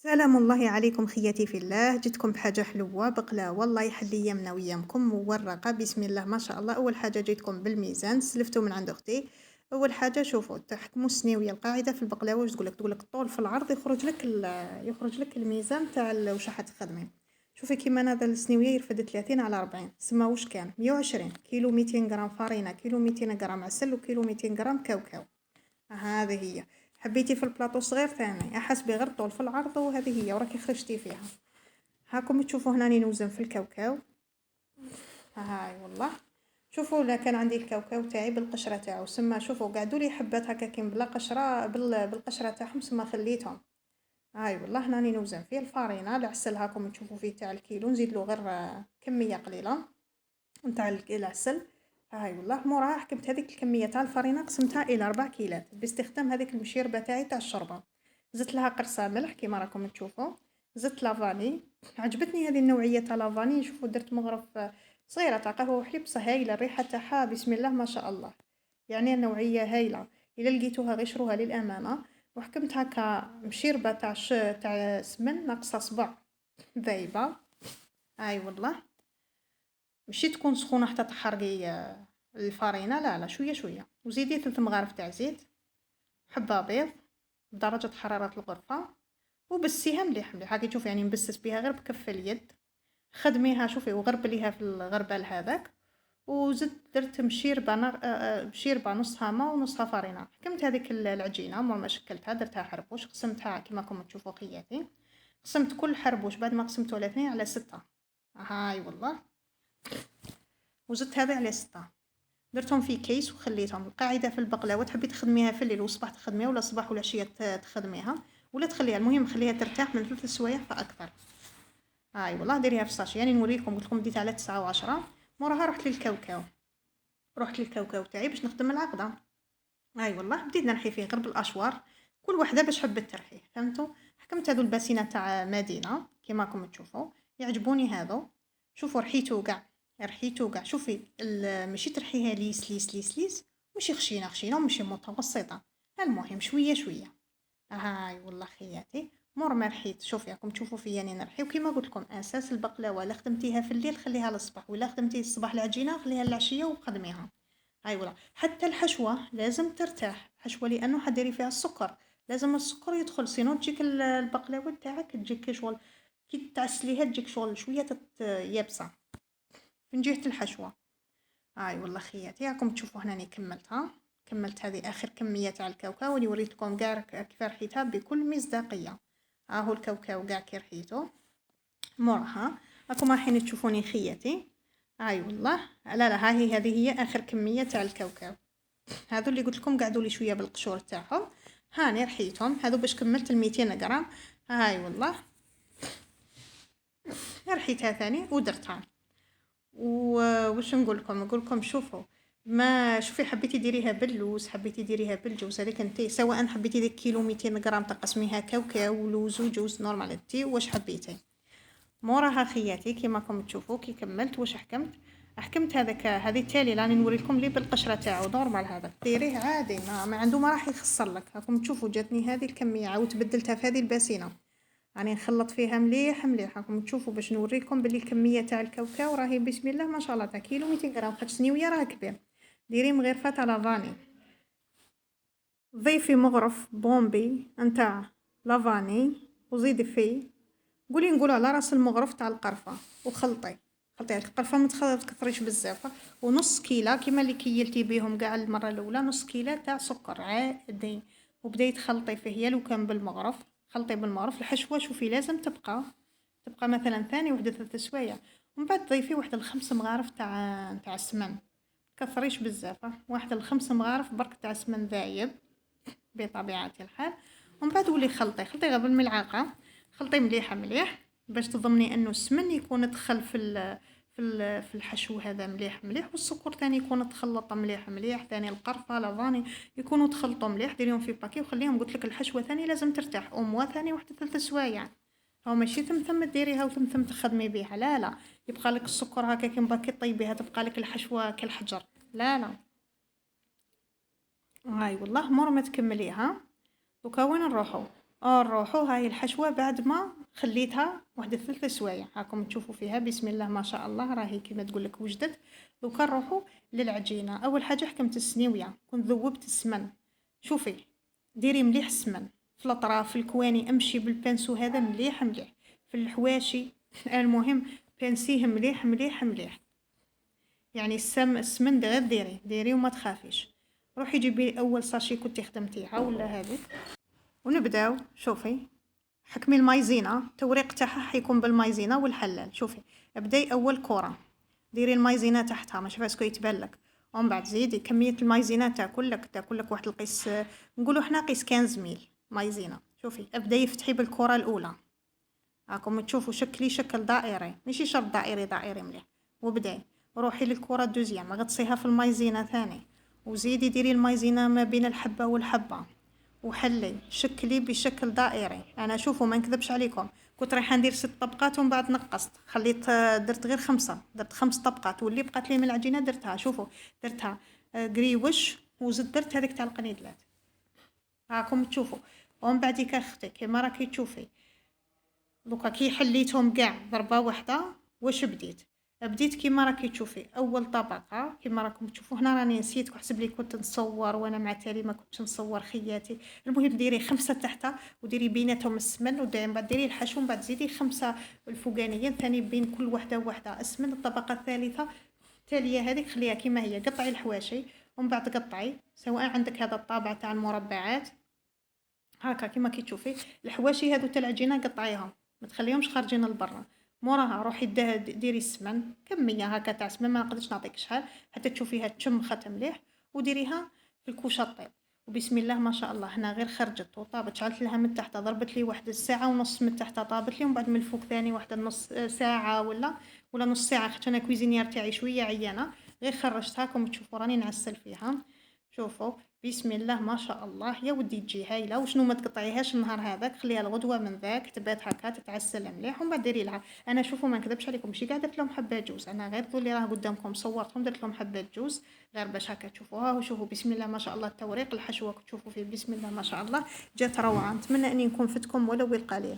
سلام الله عليكم خياتي في الله. جيتكم بحاجة حلوة بقلاوة الله يحلي يمنا ويامكم مورقة بسم الله ما شاء الله. أول حاجة جيتكم بالميزان سلفته من عند أختي. أول حاجة شوفوا تحكموا السنيوية القاعدة في البقلاوة واش تقولك الطول في العرض يخرج لك الميزان تاع واش راح تخدمي. شوفي كيما أنا هذا السنيوية يرفد 30 على 40 سما واش كان 120 كيلو 200 غرام فارينة كيلو 200 غرام عسل وكيلو 200 غرام كاوكاو. هذه هي. حبيتي في البلاطو صغير ثاني احسبي غير طول في العرض وهذه هي وراكي خرجتي فيها. هاكم تشوفوا هنا نوزن في الكاوكاو. هاي والله. شوفوا لا كان عندي الكاوكاو تاعي بالقشره تاعو سما شوفوا قعدوا لي حبات هكا كيم بلا قشره بالقشره تاعهم سما خليتهم. هاي والله هنا نوزن فيه الفارينه العسل هاكم تشوفوا فيه تاع الكيلو نزيد له غير كميه قليله نتاع العسل. هاي والله موراها حكمت هذيك الكميه تاع الفرينه قسمتها الى 4 كيلات باستخدام هذيك المشيربه تاعي تاع الشوربه. زدت لها قرصه ملح كيما راكم تشوفوا. زدت لافاني. عجبتني هذه النوعيه تاع لافاني. شوفوا درت مغرف صغيره تاع قهوه وحليب بصح هايله الريحه تاعها بسم الله ما شاء الله. يعني النوعيه هايله. الا لقيتوها غير شروها للامانه. وحكمت هكا مشيربه تاع سمن ناقصه صبع ذايبه. هاي والله. ماشي تكون سخونه حتى تحرقي الفرينه لا شويه شويه وزيدي 3 مغارف تاع زيت. حبه بيض بدرجه حراره الغرفه. وبسيها مليح مليح هاكي تشوفي يعني نبسس بها غير بكف اليد. خدميها شوفي وغربليها في الغربال هذاك. وزدت درت مشيربه نصها ما ونصها فرينه. حكمت هذيك العجينه مور ما شكلتها درتها حربوش قسمتها كيما راكم تشوفوا خياتي. قسمت كل حربوش بعد ما قسمته على 2 على 6. هاي والله. وزدت هذا على 6. درتهم في كيس وخليتهم. القاعده في البقلاوه تحبي تخدميها في الليل والصباح تخدميها ولا الصباح والعشيه تخدميها ولا تخليها المهم خليها ترتاح من 3 سوايع فاكثر. هاي والله ديريها في الساشي يعني نوريكم قلت لكم ديت على 9 و10. موراها رحت للكاوكاو تاعي باش نخدم العقده. هاي والله بديت نرحي فيه غير بالاشوار. كل وحده باش حبت ترحيه فهمتوا. حكمت هذو الباسينه تاع مدينه كيما راكم تشوفوا. يعجبوني هذو. شوفوا رحيتو كاع شوفي ماشي ترحيها ليس ليس ليس ليس. ماشي خشينه وماشي متوسطه. المهم شويه شويه. هاي والله خياتي. مور ما رحيت شوفي راكم تشوفوا فيا يعني نرحي وكيما قلت لكم اساس البقلاوه لا خدمتيها في الليل خليها للصباح ولا خدمتي الصباح العجينه خليها للعشيه وخدميها. هاي والله حتى الحشوه لازم ترتاح حشوه لانه حديري فيها السكر. لازم السكر يدخل سينو تجيك البقلاوه تاعك تجيك شغل. كي تعسليها تجيك شغل شويه يابسه. من جهه الحشوه. هاي والله خياتي راكم تشوفوا هنا كملتها. كملت هذه اخر كميه تاع الكاوكاو اللي وريتكم كاع كيف رحيتها بكل مصداقيه. ها هو الكاوكاو كاع كي رحيتو. موراها راكم رايحين تشوفوني خياتي. هاي والله لا هذه هي اخر كميه تاع الكاوكاو. هذو اللي قلت لكم قعدوا لي شويه بالقشور تاعهم. هاني رحيتهم هذو باش كملت ال 200 غرام. هاي والله. رحيتها ثاني ودرتها. وش نقول لكم شوفوا. ما شوفي حبيتي ديريها باللوز حبيتي ديريها بالجوز هذيك انتي سواء حبيتي ديك كيلو 200 غرام تقسميها كاوكاو ولوز وجوز نورمال انتي واش حبيتي. موراها خياتي كيما راكم تشوفوا كي كملت واش حكمت هذاك هذه التالي راني نوريكم لي بالقشره تاعو نورمال هذا ديريه عادي ما عنده ما راح يخسر لك. راكم تشوفوا جاتني هذه الكميه عاود بدلتها في هذه الباسينه. راني نخلط فيها مليح مليح راكم تشوفوا باش نوريكم باللي الكميه تاع الكاوكاو راهي بسم الله ما شاء الله تاع كيلو 200 غرام خاطر سنيويه راه كبير. ديري مغرفه تاع لافاني. ضيفي مغرف بومبي نتاع لافاني وزيدي فيه. نقولوا على راس المغرف تاع القرفه وخلطي. خلطي القرفه ما تكثريش بزاف. ونص كيله كيما اللي كيلتي بيهم كاع المره الاولى نص كيله تاع سكر عادي. وبداي تخلطي فيه يا لو كان بالمغرف. خلطي بالمغرف الحشوه شوفي لازم تبقى مثلا ثاني وحده 3 سوايع. ومن بعد تضيفي واحد الخمس مغارف تاع السمن. كثريش بزاف واحد الخمس مغارف برك تاع السمن ذايب. بطبيعه الحال. ومن بعد ولي خلطي غير بالملعقه. خلطي مليح مليح. باش تضمني انه السمن يكون دخل في الحشو هذا مليح مليح والسكر ثاني يكون تخلط مليح مليح ثاني القرفه لافاني. يكونوا تخلطوا مليح ديريهم في باكي وخليهم قلت لك الحشوه ثاني لازم ترتاح موا ثاني واحده 3 سوايع. هو ماشي ثم ديريها وثم تخدمي بها لا يبقى لك السكر هكا كي باكي طيبيها تبقى لك الحشوه كالحجر. لا. هاي والله مور ما تكمليها. دوكا وين نروحو. نروحو هاي الحشوة بعد ما خليتها واحد 3 سوايع، هاكم تشوفوا فيها بسم الله ما شاء الله راهي كيما تقول لك وجدت. دوكا نروحو للعجينة. أول حاجة حكمت السنيوية، كنت ذوبت السمن. شوفي ديري مليح السمن في الأطراف، في الكواني، امشي بالبانسو هذا مليح مليح، في الحواشي المهم بانسيه مليح مليح مليح. يعني السمن غير ديري وما تخافيش. روحي جيبي أول ساشي كنتي خدمتيها ولا هذيك، ونبداو. شوفي حكمي المايزينا، التوريق تاعها حيكون بالمايزينا والحلال. شوفي ابداي اول كره، ديري المايزينا تحتها ماشي باسكو يتبان لك، ومن بعد زيدي كميه المايزينا تاكلك واحد القيس، نقولوا حنا قيس 15 ميل مايزينا. شوفي ابداي افتحي بالكره الاولى، راكم تشوفوا شكلي شكل دائري، ماشي شرط دائري مليح. وبداي روحي للكره الدوزيام غطسيها في المايزينا ثاني، وزيدي ديري المايزينا ما بين الحبه والحبه، وحلي شكلي بشكل دائري. انا شوفوا ما نكذبش عليكم، كنت رايحه ندير 6 طبقات ومن بعد نقصت، خليت درت غير 5، درت 5 طبقات، واللي بقات لي من العجينه درتها. شوفوا درتها قريوش، وزدت درت هذيك تاع القنيدلات، راكم تشوفوا. ومن بعد اختي كيما راكي تشوفي دوكا كي حليتهم كاع ضربه واحده، واش بديت كيما راكي تشوفي اول طبقه كيما راكم تشوفوا هنا. راني نسيت وحسب لي كنت نصور وانا مع تالي ما كنتش نصور خياتي. المهم ديري 5 تحت وديري بيناتهم السمن، وديري من بعد ديري الحشو، من بعد زيدي 5 الفوقانيين ثاني بين كل وحده وحده السمن. الطبقه الثالثه التاليه هذيك خليها كيما هي، قطعي الحواشي ومن بعد قطعي سواء عندك هذا الطابع تاع المربعات هاكا كيما كي تشوفي. الحواشي هذو تاع العجينه قطعيهم ما تخليهمش خارجين لبرا. موراها روحي ديري السمن كميه هكا تاع سمن، ما نقدرش نعطيك شحال حتى تشوفيها تشمخت مليح، وديريها في الكوشه طيب. وبسم الله ما شاء الله هنا غير خرجت وطابت، شعلت لها من تحت ضربت لي واحد الساعه ونص من تحت طابت لي، ومن بعد من الفوق ثاني واحد النص ساعه ولا نص ساعه، خاطر انا كويزينيير تاعي شويه عيانه. غير خرجتها تشوفوا راني نعسل فيها. شوفوا بسم الله ما شاء الله يا ودي تجي هايله. وشنو ما تقطعيهاش النهار هذاك، خليها الغدوه من ذاك تبات هكا تتعسل مليح، ومن بعد ديري لها. انا شوفوا ما نكذبش عليكم ماشي قاعده درت لهم حبات جوز، انا غير اللي راه قدامكم صورتهم درت لهم حبات جوز غير باش هكا تشوفوها. وشوفوا بسم الله ما شاء الله التوريق الحشوه تشوفوا فيه بسم الله ما شاء الله جات روعه. نتمنى اني نكون فتكم ولو بالقليل.